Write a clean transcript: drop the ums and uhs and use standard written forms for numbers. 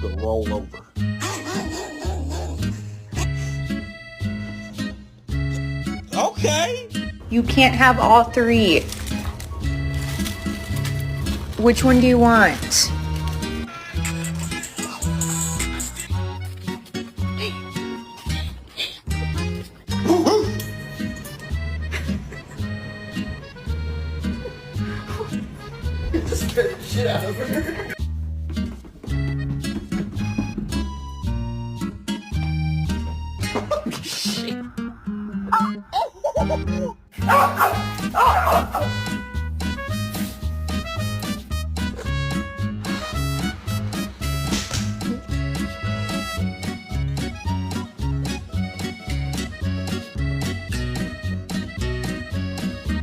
to roll over. Okay. You can't have all three. Which one do you want? Just scared the shit out of her.